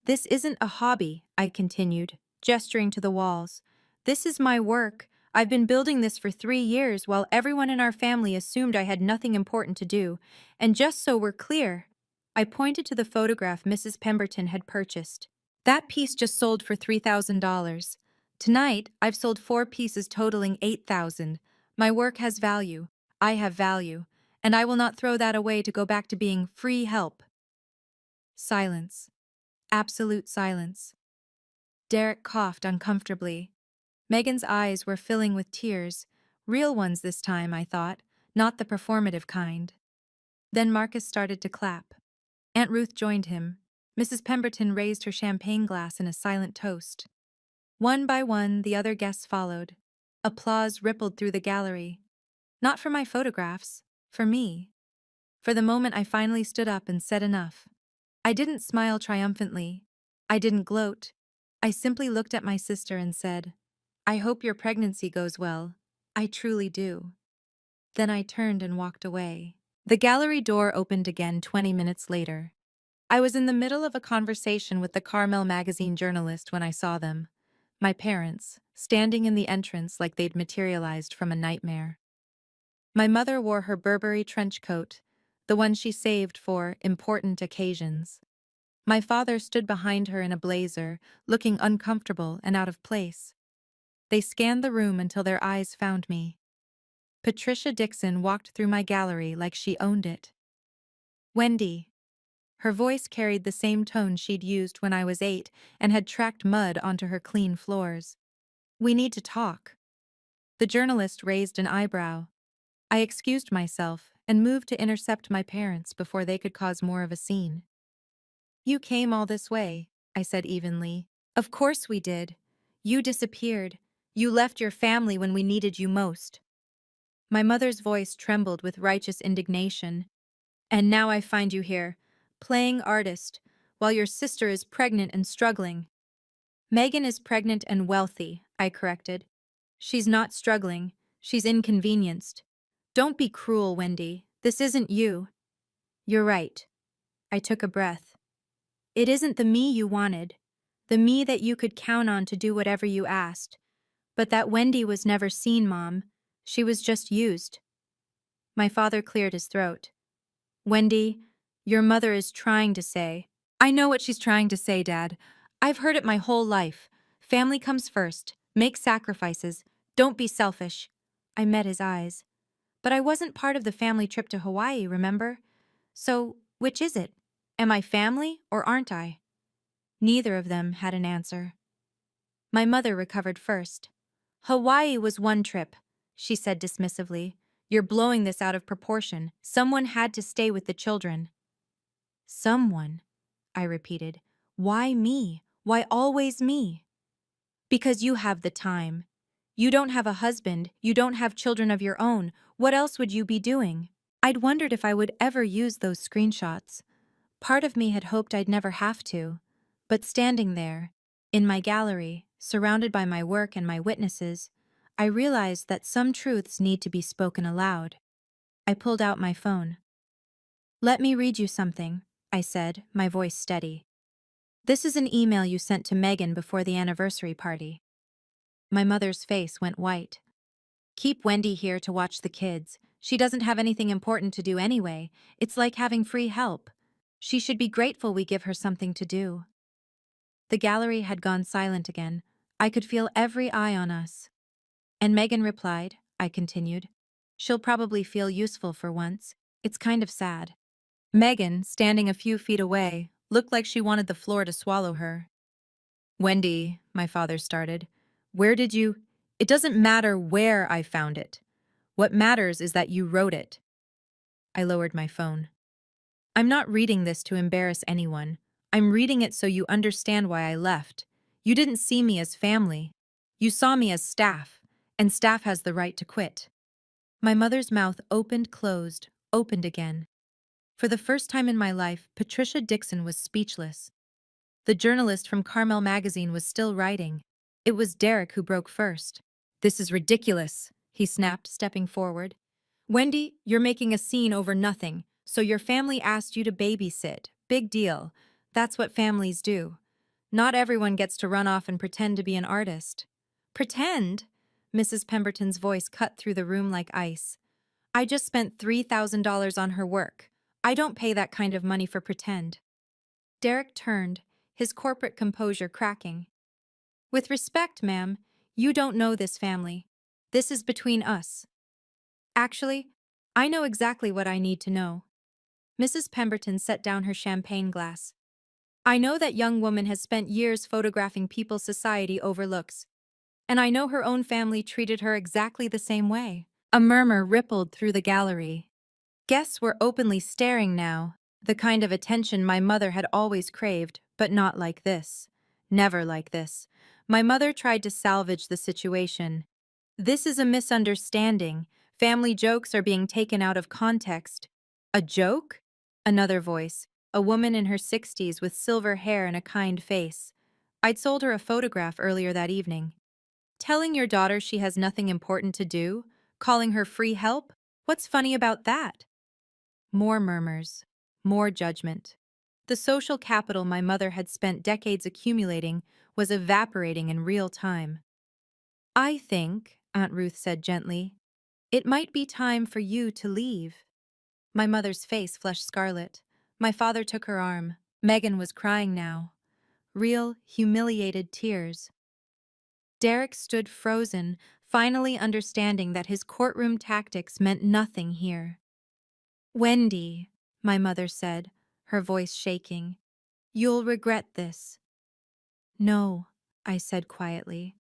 This isn't a hobby, I continued, gesturing to the walls. This is my work. I've been building this for 3 years while everyone in our family assumed I had nothing important to do. And just so we're clear, I pointed to the photograph Mrs. Pemberton had purchased. That piece just sold for $3,000. Tonight, I've sold 4 pieces totaling $8,000. My work has value. I have value. And I will not throw that away to go back to being free help. Silence. Absolute silence. Derek coughed uncomfortably. Megan's eyes were filling with tears, real ones this time, I thought, not the performative kind. Then Marcus started to clap. Aunt Ruth joined him. Mrs. Pemberton raised her champagne glass in a silent toast. One by one, the other guests followed. Applause rippled through the gallery. Not for my photographs, for me. For the moment I finally stood up and said enough. I didn't smile triumphantly. I didn't gloat. I simply looked at my sister and said, I hope your pregnancy goes well. I truly do. Then I turned and walked away. The gallery door opened again 20 minutes later. I was in the middle of a conversation with the Carmel magazine journalist when I saw them. My parents, standing in the entrance like they'd materialized from a nightmare. My mother wore her Burberry trench coat, the one she saved for important occasions. My father stood behind her in a blazer, looking uncomfortable and out of place. They scanned the room until their eyes found me. Patricia Dixon walked through my gallery like she owned it. Wendy. Her voice carried the same tone she'd used when I was 8 and had tracked mud onto her clean floors. We need to talk. The journalist raised an eyebrow. I excused myself and moved to intercept my parents before they could cause more of a scene. You came all this way, I said evenly. Of course we did. You disappeared. You left your family when we needed you most. My mother's voice trembled with righteous indignation. And now I find you here, playing artist, while your sister is pregnant and struggling. Megan is pregnant and wealthy, I corrected. She's not struggling. She's inconvenienced. Don't be cruel, Wendy. This isn't you. You're right. I took a breath. It isn't the me you wanted, the me that you could count on to do whatever you asked. But that Wendy was never seen, Mom. She was just used. My father cleared his throat. Wendy, your mother is trying to say. I know what she's trying to say, Dad. I've heard it my whole life. Family comes first. Make sacrifices. Don't be selfish. I met his eyes. But I wasn't part of the family trip to Hawaii, remember? So, which is it? Am I family or aren't I? Neither of them had an answer. My mother recovered first. Hawaii was one trip, she said dismissively. You're blowing this out of proportion. Someone had to stay with the children. Someone, I repeated. Why me? Why always me? Because you have the time. You don't have a husband, you don't have children of your own. What else would you be doing? I'd wondered if I would ever use those screenshots. Part of me had hoped I'd never have to. But standing there, in my gallery, surrounded by my work and my witnesses, I realized that some truths need to be spoken aloud. I pulled out my phone. Let me read you something, I said, my voice steady. This is an email you sent to Megan before the anniversary party. My mother's face went white. Keep Wendy here to watch the kids. She doesn't have anything important to do anyway. It's like having free help. She should be grateful we give her something to do. The gallery had gone silent again. I could feel every eye on us. And Megan replied, I continued. She'll probably feel useful for once. It's kind of sad. Megan, standing a few feet away, looked like she wanted the floor to swallow her. Wendy, my father started, where did you— It doesn't matter where I found it. What matters is that you wrote it. I lowered my phone. I'm not reading this to embarrass anyone. I'm reading it so you understand why I left. You didn't see me as family. You saw me as staff, and staff has the right to quit. My mother's mouth closed, opened again. For the first time in my life, Patricia Dixon was speechless. The journalist from Carmel magazine was still writing. It was Derek who broke first. This is ridiculous, he snapped, stepping forward. Wendy, you're making a scene over nothing, so your family asked you to babysit. Big deal. That's what families do. Not everyone gets to run off and pretend to be an artist. Pretend? Mrs. Pemberton's voice cut through the room like ice. I just spent $3,000 on her work. I don't pay that kind of money for pretend. Derek turned, his corporate composure cracking. With respect, ma'am, you don't know this family. This is between us. Actually, I know exactly what I need to know. Mrs. Pemberton set down her champagne glass. I know that young woman has spent years photographing people society overlooks, and I know her own family treated her exactly the same way. A murmur rippled through the gallery. Guests were openly staring now, the kind of attention my mother had always craved, but not like this. Never like this. My mother tried to salvage the situation. This is a misunderstanding. Family jokes are being taken out of context. A joke? Another voice, a woman in her 60s with silver hair and a kind face. I'd sold her a photograph earlier that evening. Telling your daughter she has nothing important to do? Calling her free help? What's funny about that? More murmurs. More judgment. The social capital my mother had spent decades accumulating was evaporating in real time. I think, Aunt Ruth said gently, it might be time for you to leave. My mother's face flushed scarlet. My father took her arm. Megan was crying now. Real, humiliated tears. Derek stood frozen, finally understanding that his courtroom tactics meant nothing here. "Wendy," my mother said, her voice shaking, "you'll regret this." "No," I said quietly.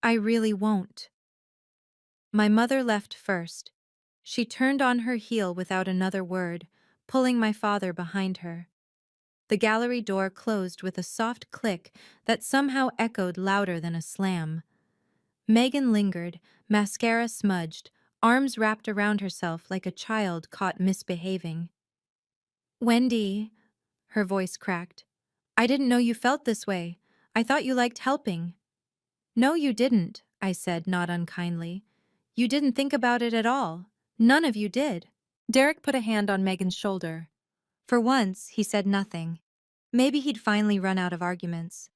"I really won't." My mother left first. She turned on her heel without another word, pulling my father behind her. The gallery door closed with a soft click that somehow echoed louder than a slam. Megan lingered, mascara smudged, arms wrapped around herself like a child caught misbehaving. "Wendy," her voice cracked, "I didn't know you felt this way. I thought you liked helping." "No, you didn't," I said, not unkindly. "You didn't think about it at all. None of you did." Derek put a hand on Megan's shoulder. For once, he said nothing. Maybe he'd finally run out of arguments.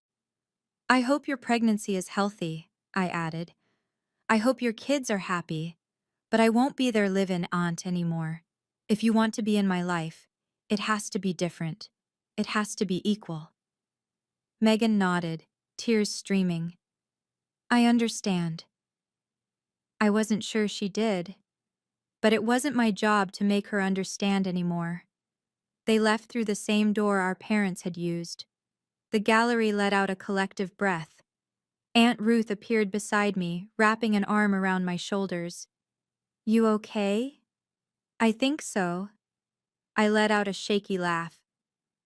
"I hope your pregnancy is healthy," I added. "I hope your kids are happy. But I won't be their live-in aunt anymore. If you want to be in my life, it has to be different. It has to be equal." Megan nodded, tears streaming. "I understand." I wasn't sure she did. But it wasn't my job to make her understand anymore. They left through the same door our parents had used. The gallery let out a collective breath. Aunt Ruth appeared beside me, wrapping an arm around my shoulders. "You okay?" "I think so." I let out a shaky laugh.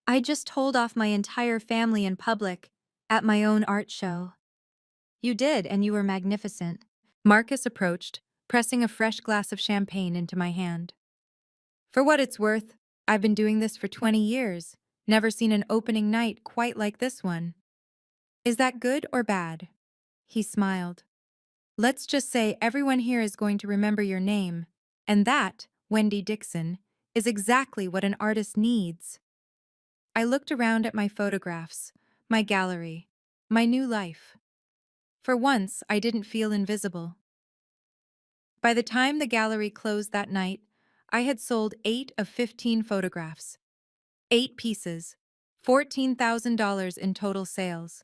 "I just told off my entire family in public, at my own art show." "You did, and you were magnificent." Marcus approached, pressing a fresh glass of champagne into my hand. "For what it's worth, I've been doing this for 20 years. Never seen an opening night quite like this one." "Is that good or bad?" He smiled. "Let's just say everyone here is going to remember your name. And that, Wendy Dixon, is exactly what an artist needs." I looked around at my photographs, my gallery, my new life. For once, I didn't feel invisible. By the time the gallery closed that night, I had sold 8 of 15 photographs. 8 pieces, $14,000 in total sales.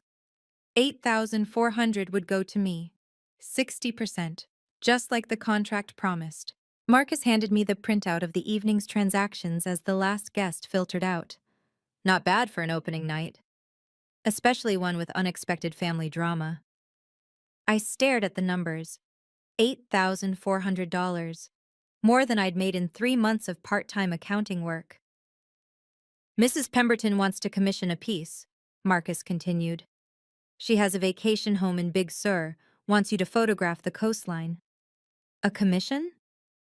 8,400 would go to me. 60%, just like the contract promised. Marcus handed me the printout of the evening's transactions as the last guest filtered out. Not bad for an opening night, especially one with unexpected family drama. I stared at the numbers. $8,400. More than I'd made in 3 months of part-time accounting work. "Mrs. Pemberton wants to commission a piece," Marcus continued. "She has a vacation home in Big Sur, wants you to photograph the coastline." "A commission?"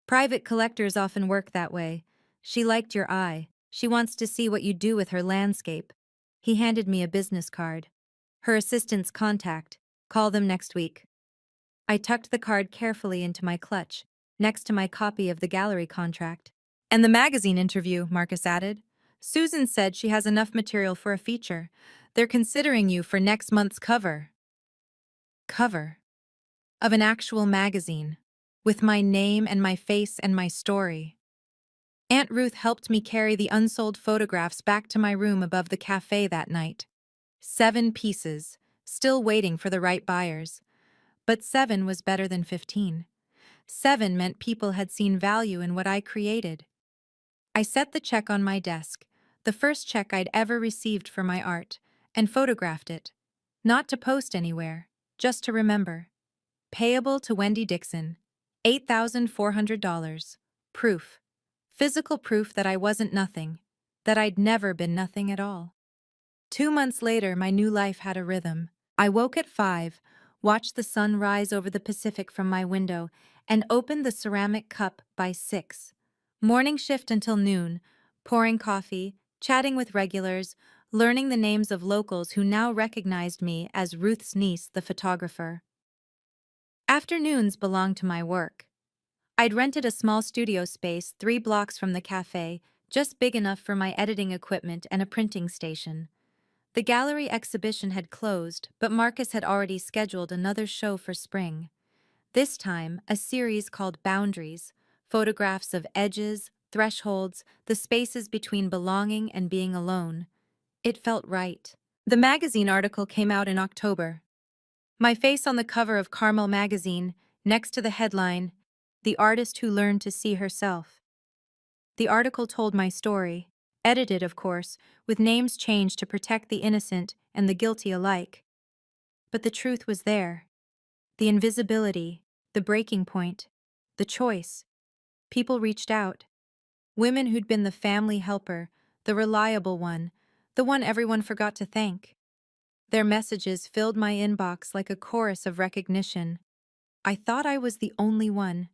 "Private collectors often work that way. She liked your eye. She wants to see what you do with her landscape." He handed me a business card. "Her assistant's contact. Call them next week." I tucked the card carefully into my clutch, next to my copy of the gallery contract. "And the magazine interview," Marcus added. "Susan said she has enough material for a feature. They're considering you for next month's cover." Cover? Of an actual magazine, with my name and my face and my story. Aunt Ruth helped me carry the unsold photographs back to my room above the cafe that night. 7 pieces, still waiting for the right buyers. But 7 was better than 15. 7 meant people had seen value in what I created. I set the check on my desk, the first check I'd ever received for my art, and photographed it. Not to post anywhere, just to remember. Payable to Wendy Dixon. $8,400. Proof. Physical proof that I wasn't nothing. That I'd never been nothing at all. 2 months later, my new life had a rhythm. I woke at 5, watched the sun rise over the Pacific from my window, and opened the ceramic cup by 6. Morning shift until noon, pouring coffee, chatting with regulars, learning the names of locals who now recognized me as Ruth's niece, the photographer. Afternoons belonged to my work. I'd rented a small studio space 3 blocks from the cafe, just big enough for my editing equipment and a printing station. The gallery exhibition had closed, but Marcus had already scheduled another show for spring. This time, a series called Boundaries, photographs of edges, thresholds, the spaces between belonging and being alone. It felt right. The magazine article came out in October. My face on the cover of Carmel magazine, next to the headline, "The Artist Who Learned to See Herself." The article told my story, edited, of course, with names changed to protect the innocent and the guilty alike. But the truth was there. The invisibility, the breaking point, the choice. People reached out. Women who'd been the family helper, the reliable one, the one everyone forgot to thank. Their messages filled my inbox like a chorus of recognition. I thought I was the only one.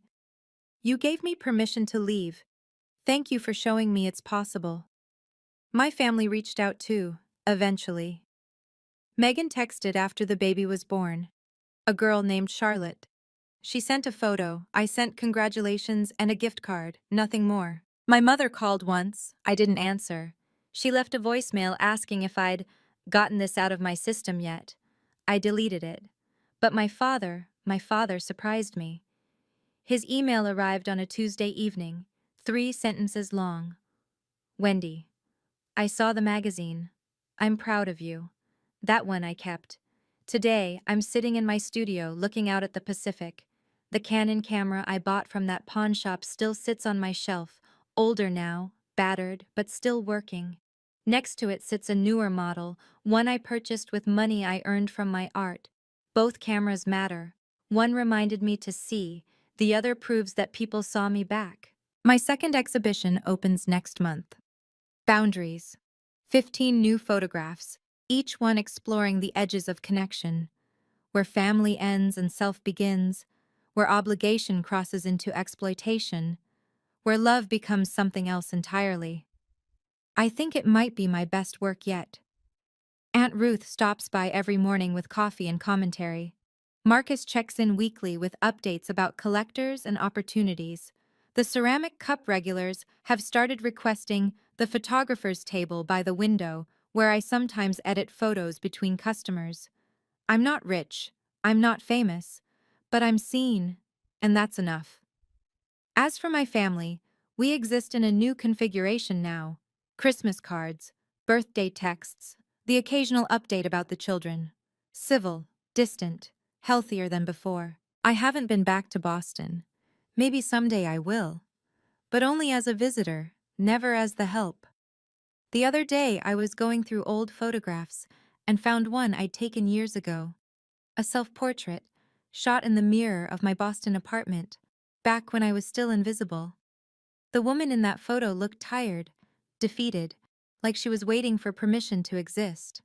"You gave me permission to leave. Thank you for showing me it's possible." My family reached out too, eventually. Megan texted after the baby was born. A girl named Charlotte. She sent a photo, I sent congratulations and a gift card, nothing more. My mother called once, I didn't answer. She left a voicemail asking if I'd gotten this out of my system yet. I deleted it. But my father surprised me. His email arrived on a Tuesday evening, 3 sentences long. "Wendy, I saw the magazine. I'm proud of you." That one I kept. Today, I'm sitting in my studio looking out at the Pacific. The Canon camera I bought from that pawn shop still sits on my shelf, older now, battered, but still working. Next to it sits a newer model, one I purchased with money I earned from my art. Both cameras matter. One reminded me to see, the other proves that people saw me back. My second exhibition opens next month. Boundaries. 15 new photographs, each one exploring the edges of connection, where family ends and self begins, where obligation crosses into exploitation, where love becomes something else entirely. I think it might be my best work yet. Aunt Ruth stops by every morning with coffee and commentary. Marcus checks in weekly with updates about collectors and opportunities. The ceramic cup regulars have started requesting the photographer's table by the window, where I sometimes edit photos between customers. I'm not rich, I'm not famous, but I'm seen, and that's enough. As for my family, we exist in a new configuration now. Christmas cards, birthday texts, the occasional update about the children. Civil, distant, healthier than before. I haven't been back to Boston. Maybe someday I will. But only as a visitor, never as the help. The other day I was going through old photographs and found one I'd taken years ago. A self-portrait, shot in the mirror of my Boston apartment, back when I was still invisible. The woman in that photo looked tired, defeated, like she was waiting for permission to exist.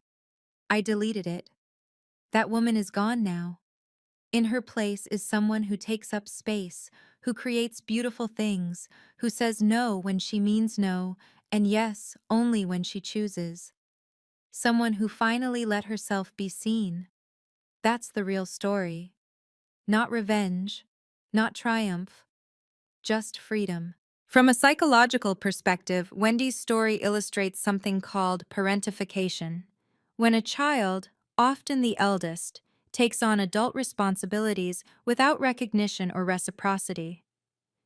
I deleted it. That woman is gone now. In her place is someone who takes up space, who creates beautiful things, who says no when she means no, and yes only when she chooses. Someone who finally let herself be seen. That's the real story. Not revenge, not triumph, just freedom. From a psychological perspective, Wendy's story illustrates something called parentification. When a child, often the eldest, takes on adult responsibilities without recognition or reciprocity.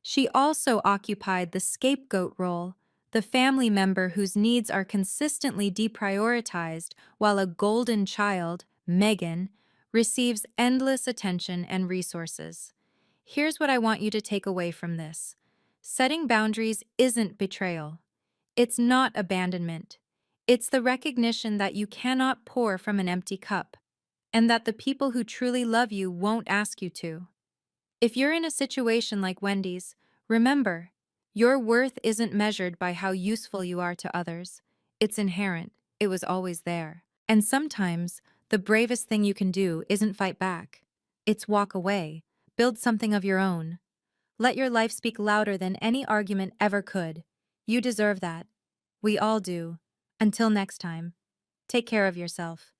She also occupied the scapegoat role, the family member whose needs are consistently deprioritized, while a golden child, Megan, receives endless attention and resources. Here's what I want you to take away from this. Setting boundaries isn't betrayal. It's not abandonment. It's the recognition that you cannot pour from an empty cup, and that the people who truly love you won't ask you to. If you're in a situation like Wendy's, remember, your worth isn't measured by how useful you are to others. It's inherent. It was always there. And sometimes, the bravest thing you can do isn't fight back. It's walk away. Build something of your own. Let your life speak louder than any argument ever could. You deserve that. We all do. Until next time, take care of yourself.